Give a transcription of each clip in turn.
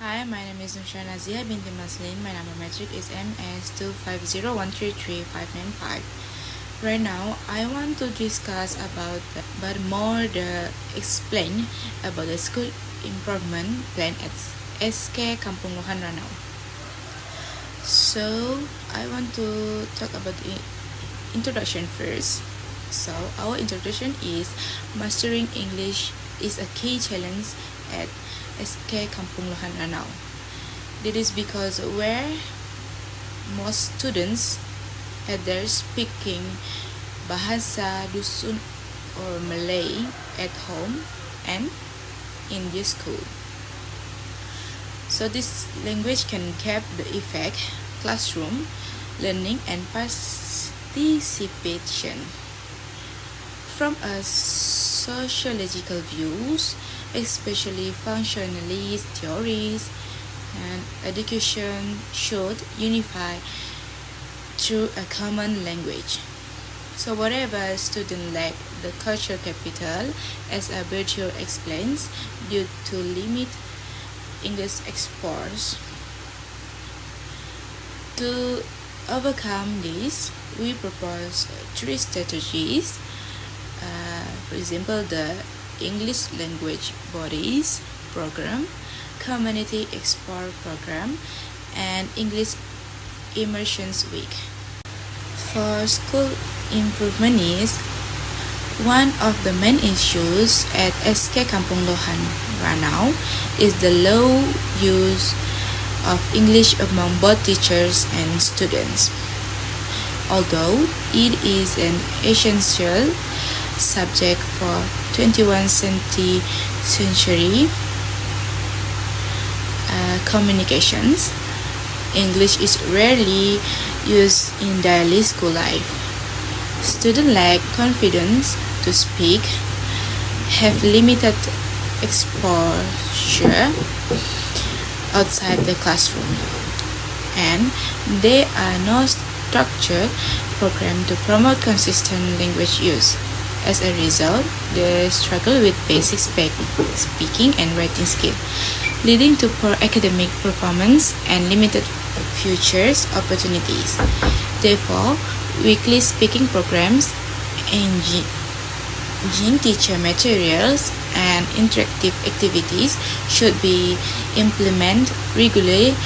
Hi, my name is Nusha Nazia binti Maslin. My number metric is MS250133595. Right now, I want to discuss about but more the explain about the school improvement plan at SK Kampung Lohan Ranau. So, I want to talk about the introduction first. So, our introduction is mastering English is a key challenge at SK Kampung Lohan Ranau. This is because where most students had their speaking bahasa dusun or Malay at home and in the school. So this language can cap the effect classroom learning and participation. From a sociological views, especially functionalist theories, and education should unify through a common language. So whatever student lack the cultural capital, as Alberto explains, due to limit English exports. To overcome this, we propose three strategies. For example, the English language bodies program, community export program, and English immersions week. For school improvement is one of the main issues at SK Kampung Lohan Ranau is the low use of English among both teachers and students. Although it is an essential subject for 21st century communications, English is rarely used in daily school life. Students lack confidence to speak, have limited exposure outside the classroom, and there are no structured programs to promote consistent language use. As a result, they struggle with basic speaking and writing skills, leading to poor academic performance and limited future opportunities. Therefore, weekly speaking programs, engaging teacher materials, and interactive activities should be implemented regularly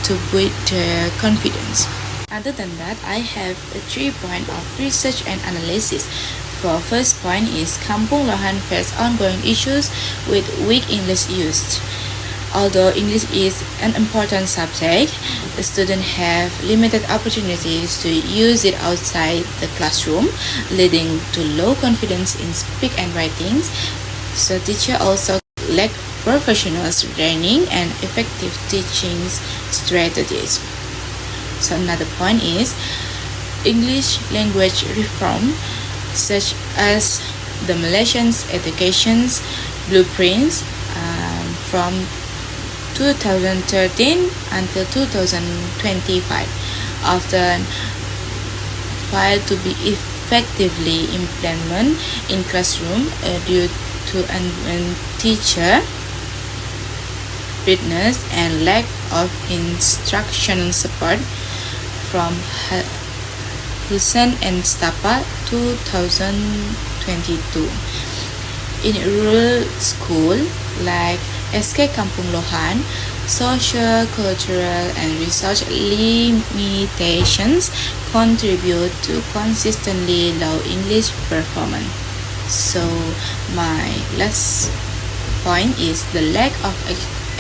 to build their confidence. Other than that, I have 3 points of research and analysis. For first point is Kampung Lohan face ongoing issues with weak English use. Although English is an important subject, the students have limited opportunities to use it outside the classroom, leading to low confidence in speak and writing. So teachers also lack professional training and effective teaching strategies. So another point is English language reform, such as the Malaysian education blueprints from 2013 until 2025 often fail to be effectively implemented in classroom due to uneven teacher readiness and lack of instructional support from Hussein and Stapa 2022. In a rural school like SK Kampung Lohan, social, cultural, and research limitations contribute to consistently low English performance. So my last point is the lack of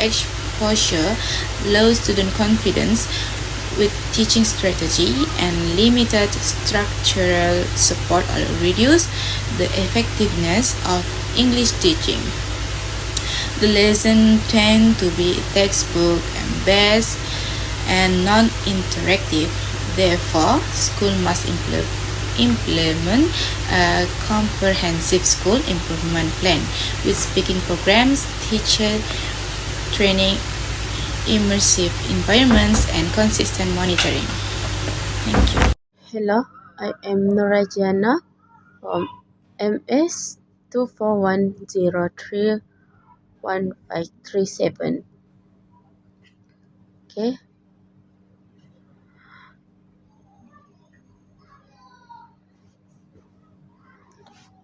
exposure, low student confidence with teaching strategy, and limited structural support or reduce the effectiveness of English teaching. The lessons tend to be textbook and based and non-interactive. Therefore, school must implement a comprehensive school improvement plan with speaking programs, teacher training, immersive environments, and consistent monitoring. Thank you. Hello, I am Norajana from MS 241031537. Okay,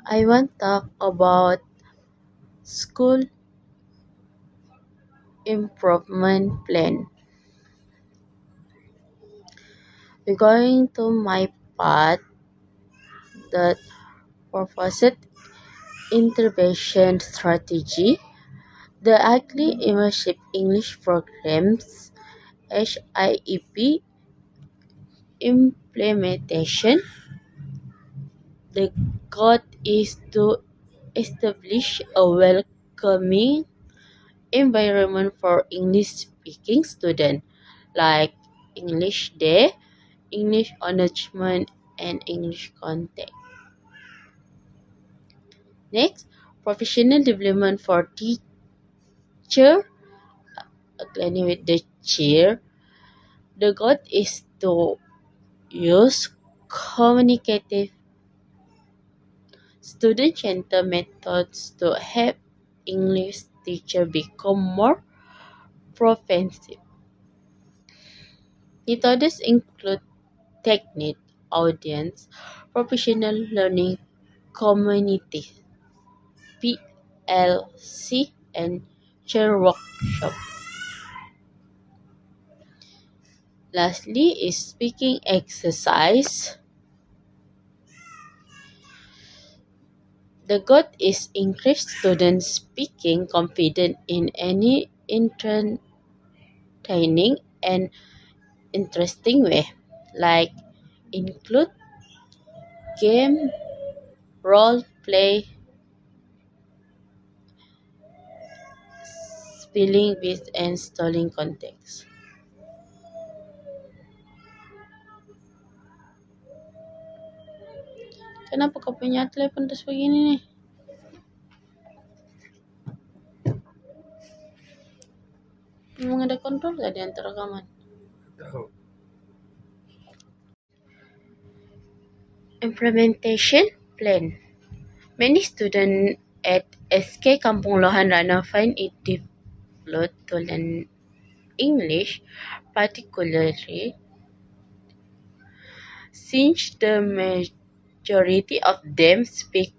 I want to talk about school improvement plan. We're going to my part that proposed intervention strategy, the Ugly Immersive English Programs HIEP implementation. The goal is to establish a welcoming environment for English-speaking students, like English Day, English Enrichment, and English Contact. Next, professional development for teacher. Aligning with the chair, the goal is to use communicative student-centered methods to help English teachers become more proficient. Methods include technique, audience, professional learning community, PLC, and chair workshop. Lastly is speaking exercise. The goal is increase students speaking confidence in any entertaining and interesting way, like include game, role play, spelling bees, and storing context. Kenapa kau punya telepon terus begini nih? Memang ada kontrol gak di antara rekaman? Implementation plan. Many students at SK Kampung Lohan Rana find it difficult to learn English, particularly since the majority of them speak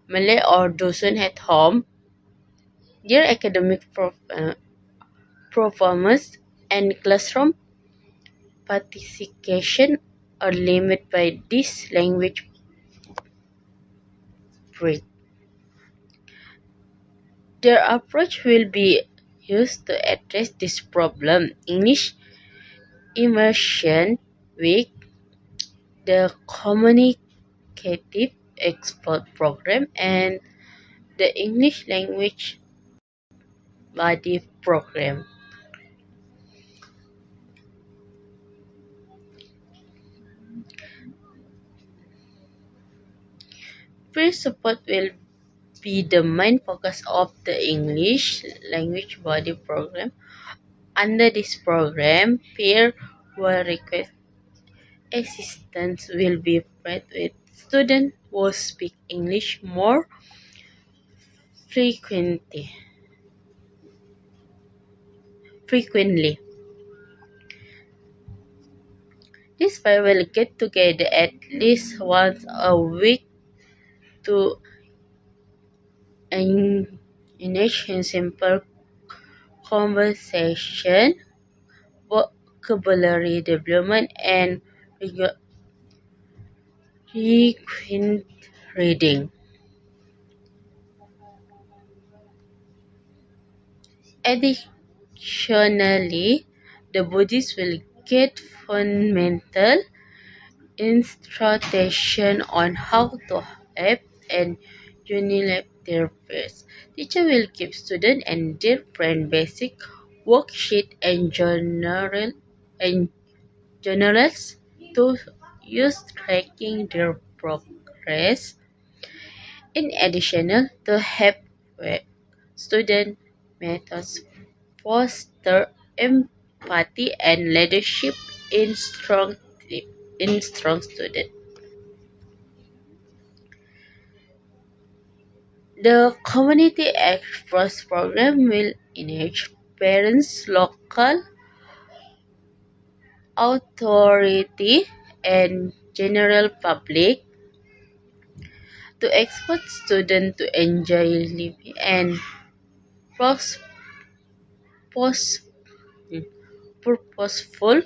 Malay or Dusun at home. Their academic performance and classroom participation are limited by this language barrier. Their approach will be used to address this problem. English Immersion Week, the Communicative Expert Program, and the English Language Body Program. Peer support will be the main focus of the English Language Body Program. Under this program, peer will request assistance will be paired with students who speak English more frequently. frequently. This pair will get together at least once a week to engage in simple conversation, vocabulary development, and frequent reading. Additionally, the bodies will get fundamental instruction on how to help and unite their peers. Teacher will give students and their friends basic worksheet and journals to use tracking their progress. In addition to help student methods foster empathy and leadership in strong students. The Community Express program will engage parents, local authority, and general public to expect students to enjoy living and pros- pos- purposeful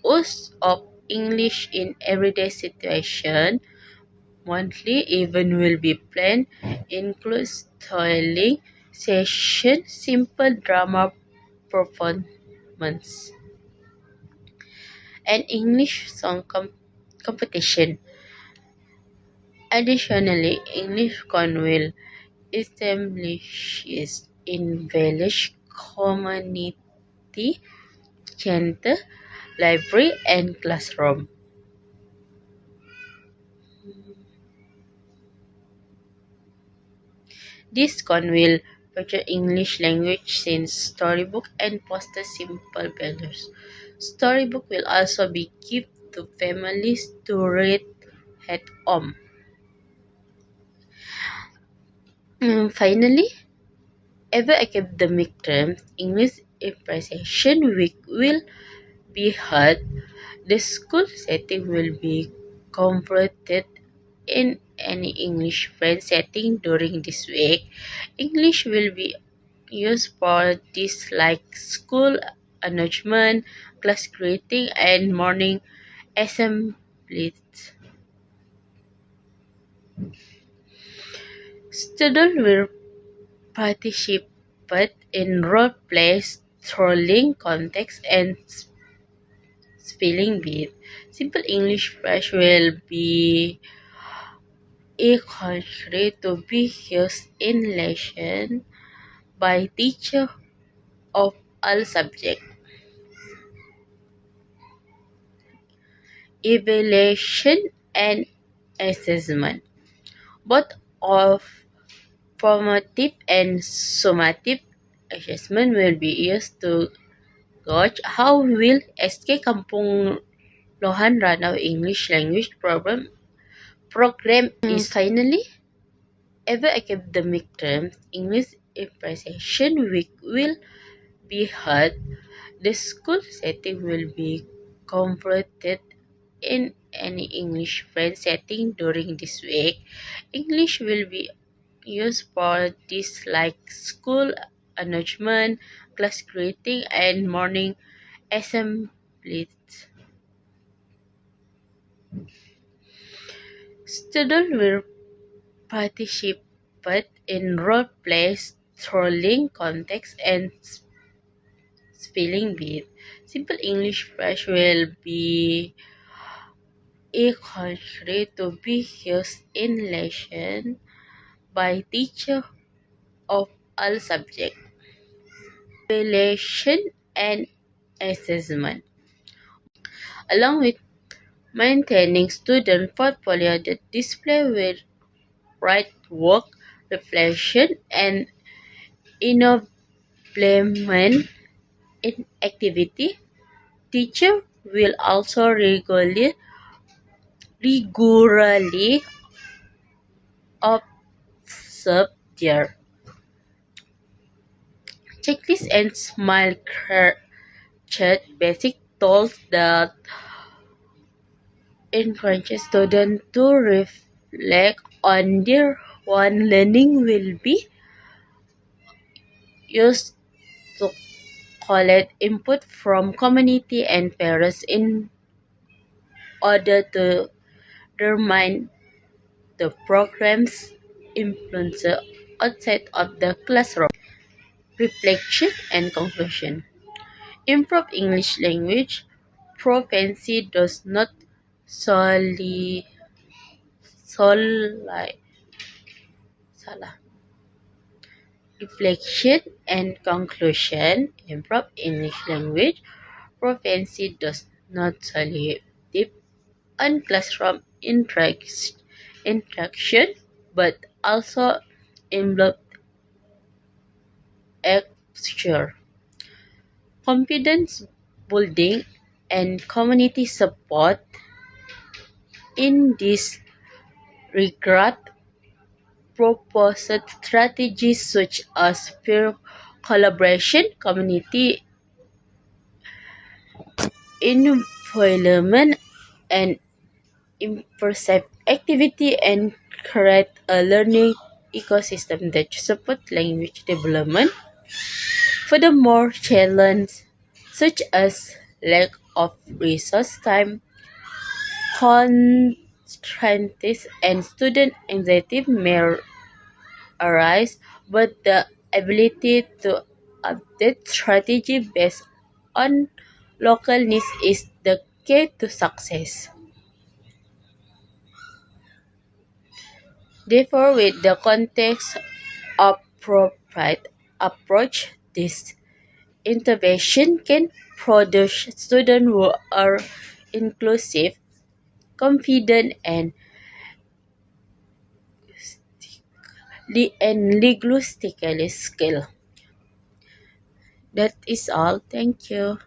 use of English in everyday situations. Monthly event will be planned, include storytelling session, simple drama performance, and English song competition. Additionally, English Con will establish in village community center, library, and classroom. This con will feature English language scenes, storybook, and poster simple banners. Storybook will also be given to families to read at home. Finally, every academic term, English Appreciation Week will be held. The school setting will be converted in any English friend setting during this week. English will be used for things like school announcement, class greeting, and morning assemblies. Students will participate in role plays, trolling context, and spelling bee. Simple English phrase will be a country to be used in lesson by teacher of all subjects. Evaluation and assessment. Both of formative and summative assessment will be used to gauge how well SK Kampung Lohan Ranau English language program is. Finally, every academic term English Appreciation Week will be held. The school setting will be converted in any English friend setting during this week. English will be used for things like school announcement, class greeting, and morning assemblies. Students will participate in role plays, trolling context, and spelling bee. Simple English phrase will be a country to be used in lesson by teacher of all subjects. Evaluation and assessment. Along with maintaining student portfolio, the display will write work, reflection, and implement in activity. Teacher will also regularly observe their checklist and smile chat basic tools that encourage students to reflect on their own learning will be used to collect input from community and parents in order to determine the program's influence outside of the classroom. Reflection and conclusion. Improve English language proficiency does not solely solely salah. Reflection and conclusion. Improve English language proficiency does not solely depend on classroom interaction, but also involve exposure, confidence building, and community support. In this regard, proposed strategies such as peer collaboration, community employment and immersive activity and create a learning ecosystem that support language development. Furthermore, challenges such as lack of resource time, constraints, and student anxiety may arise, but the ability to update strategy based on local needs is the key to success. Therefore, with the context appropriate approach, this intervention can produce students who are inclusive, confident, and linguistically skilled. That is all. Thank you.